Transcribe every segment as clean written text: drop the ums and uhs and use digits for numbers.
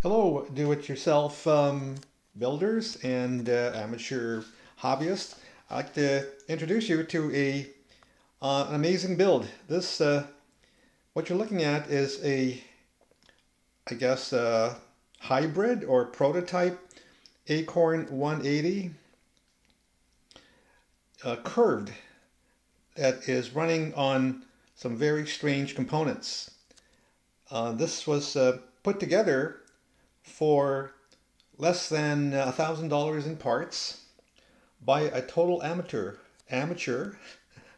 Hello, do-it-yourself builders and amateur hobbyists. I'd like to introduce you to an amazing build. What you're looking at is I guess, hybrid or prototype Acorn 180 curved that is running on some very strange components. This was put together for less than $1,000 in parts by a total amateur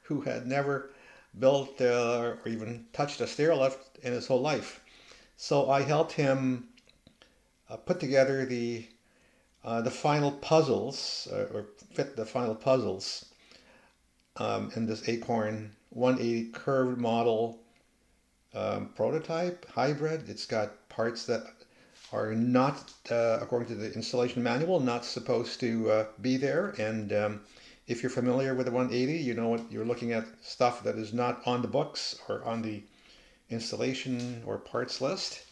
who had never built or even touched a stair lift in his whole life. So I helped him put together the final puzzles or fit the final puzzles in this Acorn 180 curved model prototype hybrid. It's got parts that are not, according to the installation manual, not supposed to be there. And if you're familiar with the 180, you know what you're looking at, stuff that is not on the books or on the installation or parts list.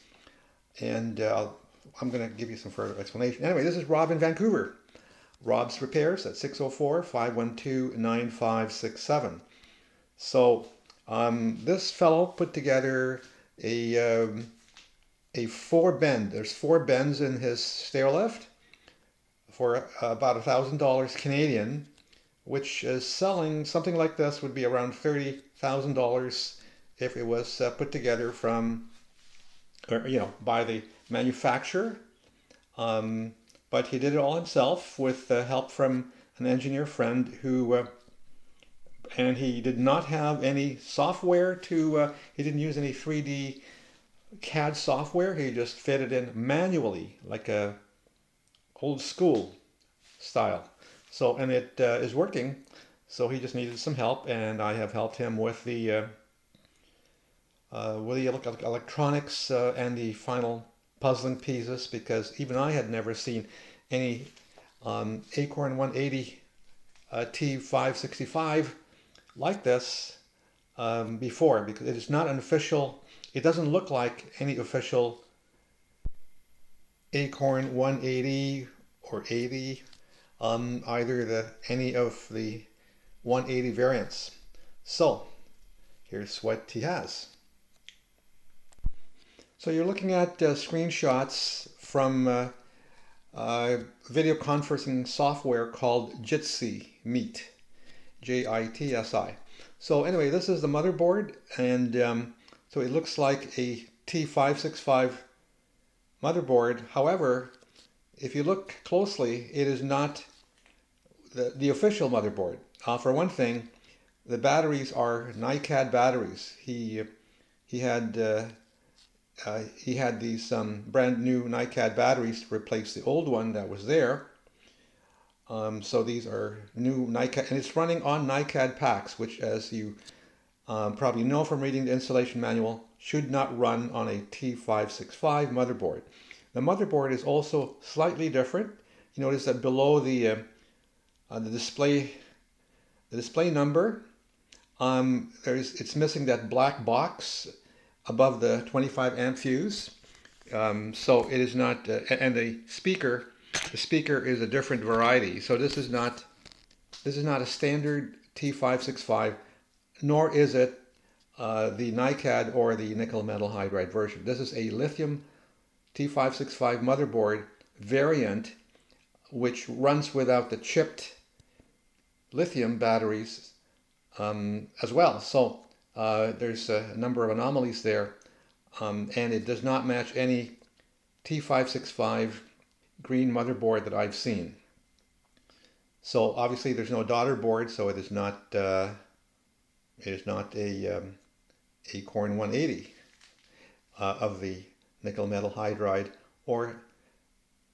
And I'm going to give you some further explanation. Anyway, this is Rob in Vancouver. Rob's Repairs at 604-512-9567. So this fellow put together a four bend. There's four bends in his stair lift for about $1,000 Canadian, which is selling something like this would be around $30,000 if it was put together from, or, by the manufacturer. But he did it all himself with help from an engineer friend who, and he did not have any software he didn't use any 3D CAD software. He just fitted in manually, like a old school style. So, and it is working. So he just needed some help, and I have helped him with the electronics and the final puzzling pieces, because even I had never seen any Acorn 180 T565 like this before, because it is not an official. It doesn't look like any official Acorn 180 or 80, either any of the 180 variants. So here's what he has. So you're looking at screenshots from video conferencing software called Jitsi Meet, Jitsi. So anyway, this is the motherboard, and so it looks like a T565 motherboard. However, if you look closely, it is not the official motherboard. For one thing, the batteries are NiCad batteries. He had these brand new NiCad batteries to replace the old one that was there. So these are new NiCad, and it's running on NiCad packs, which, as you probably know from reading the installation manual, should not run on a T565 motherboard. The motherboard is also slightly different. You notice that below the display number, it's missing that black box above the 25 amp fuse. So it is not, and the speaker is a different variety. So this is not a standard T565, nor is it the NiCad or the nickel metal hydride version. This is a lithium T565 motherboard variant, which runs without the chipped lithium batteries as well. So there's a number of anomalies there, and it does not match any T565 green motherboard that I've seen. So obviously there's no daughter board, so it is not a Acorn 180 of the nickel metal hydride or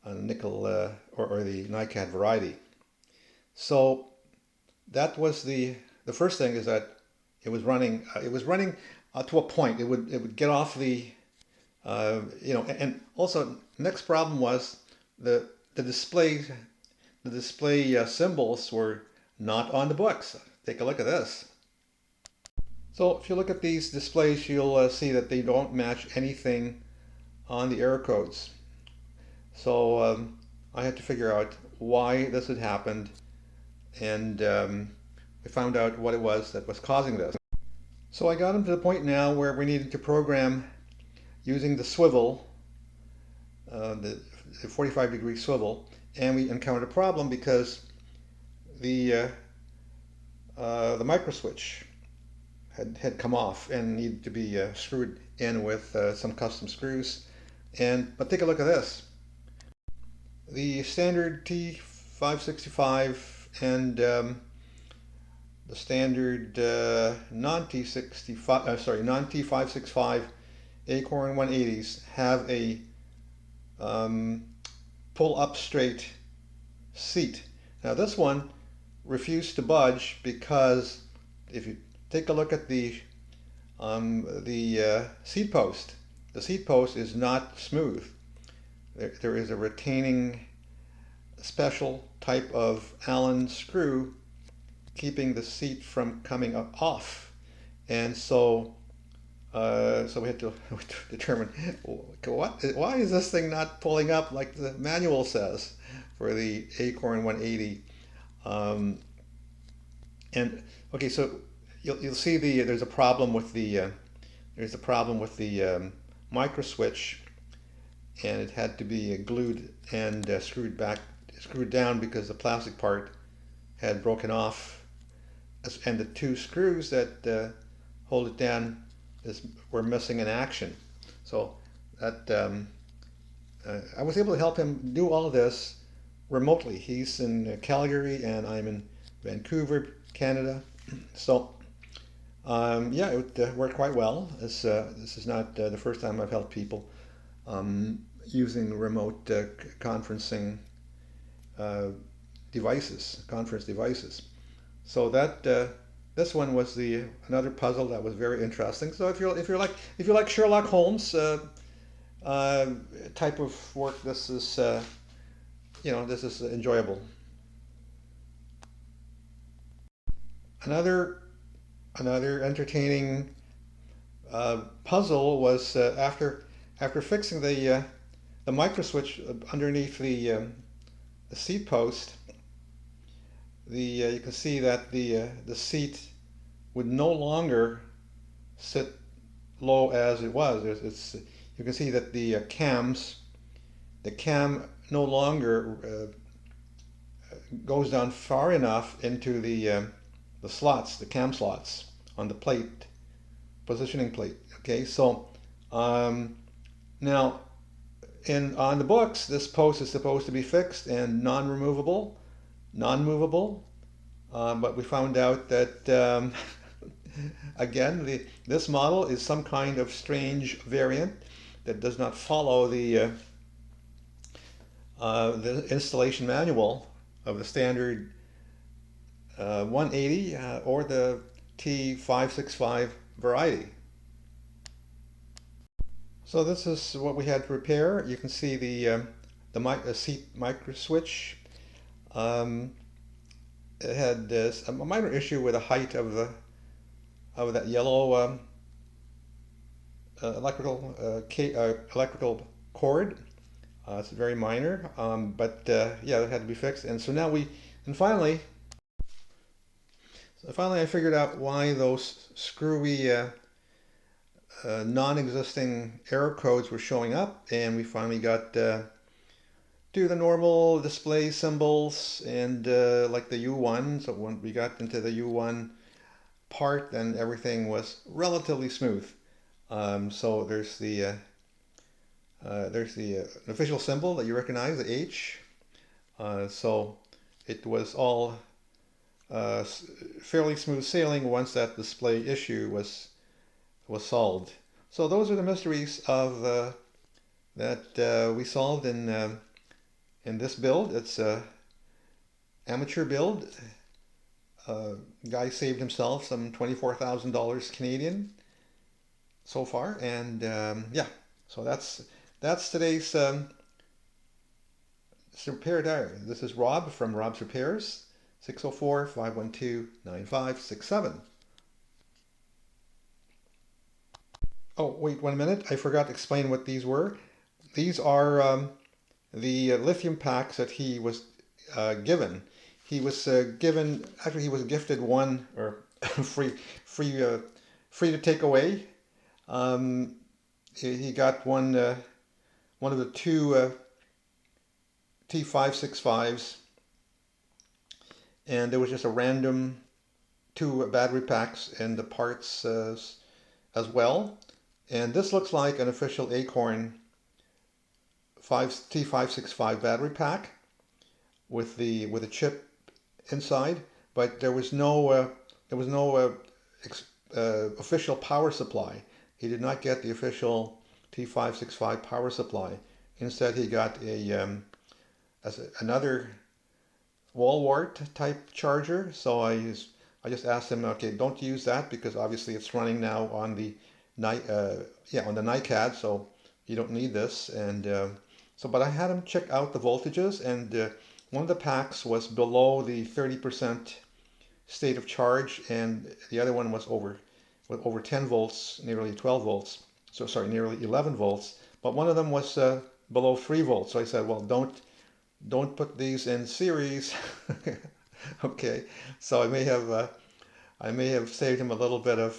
nickel or the NiCad variety. So that was the first thing, is that it was running to a point. It would get off the and also next problem was the display symbols were not on the books. Take a look at this. So if you look at these displays, you'll see that they don't match anything on the error codes. So I had to figure out why this had happened, and we found out what it was that was causing this. So I got him to the point now where we needed to program using the swivel, the 45-degree swivel, and we encountered a problem because the micro switch had come off and needed to be screwed in with some custom screws. But take a look at this. The standard T565 and the standard non-T565 Acorn 180s have a pull-up straight seat. Now this one refused to budge because if you take a look at the seat post, the seat post is not smooth. There is a retaining special type of Allen screw keeping the seat from coming off, and so we had to determine why is this thing not pulling up like the manual says for the Acorn 180. And okay, so you'll see there's a problem with the micro switch, and it had to be glued and screwed down because the plastic part had broken off, and the two screws that hold it down were missing in action. So that I was able to help him do all of this remotely. He's in Calgary and I'm in Vancouver, Canada. So yeah, it worked quite well. This is not the first time I've helped people using remote conferencing conference devices. So that this one was another puzzle that was very interesting. So if you like Sherlock Holmes type of work, this is this is enjoyable. Another entertaining puzzle was after fixing the micro switch underneath the seat post. You can see that the seat would no longer sit low as it was. You can see that the cam no longer goes down far enough into the slots, the cam slots on the plate, positioning plate. Okay, so now on the books, this post is supposed to be fixed and non-movable, but we found out that again, this model is some kind of strange variant that does not follow the installation manual of the standard 180 or the T565 variety. So this is what we had to repair. You can see the seat micro switch. It had a minor issue with the height of that yellow electrical cord. It's very minor, but yeah, it had to be fixed. And so now finally I figured out why those screwy non-existing error codes were showing up, and we finally got to the normal display symbols and like the U1. So when we got into the U1 part, then everything was relatively smooth. So there's the official symbol that you recognize, the H. So it was all fairly smooth sailing once that display issue was solved. So those are the mysteries of that we solved in this build. It's a amateur build. Guy saved himself some $24,000 Canadian so far, and yeah. So that's today's repair diary. This is Rob from Rob's Repairs, 604-512-9567. Oh, wait 1 minute. I forgot to explain what these were. These are the lithium packs that he was given. He was given, actually, he was gifted one, or free, free, free to take away. Um, he got one of the two T565s, and there was just a random two battery packs and the parts as well. And this looks like an official Acorn T565 battery pack with a chip inside, but there was no official power supply. He did not get the official T565 power supply. Instead, he got another wall wart type charger. So I just asked him, okay, don't use that because obviously it's running now on the on the NiCad, so you don't need this. And but I had him check out the voltages, and one of the packs was below the 30% state of charge, and the other one was over 10 volts, nearly 12 volts. So sorry, nearly 11 volts. But one of them was below 3 volts. So I said, well, don't put these in series. Okay, so I may have saved him a little bit of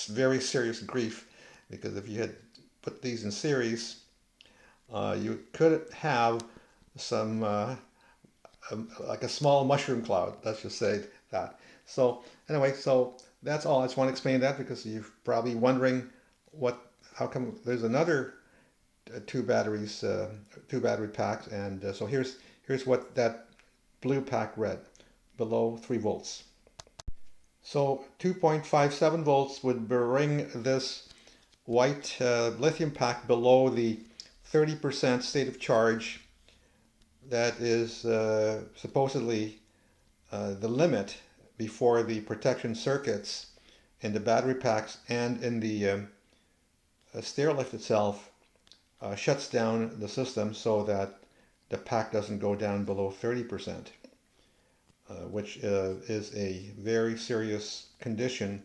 very serious grief, because if you had put these in series, you could have some like a small mushroom cloud. Let's just say that. So anyway, so that's all. I just want to explain that because you're probably wondering how come there's another two battery packs, and so here's what that blue pack read: below 3 volts. So 2.57 volts would bring this white lithium pack below the 30% state of charge that is supposedly the limit before the protection circuits in the battery packs and in the STAIRLIFT itself shuts down the system so that the pack doesn't go down below 30%, which is a very serious condition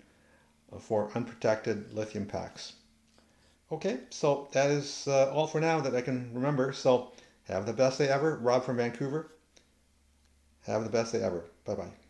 for unprotected lithium packs. Okay, so that is all for now that I can remember. So have the best day ever. Rob from Vancouver. Have the best day ever. Bye bye.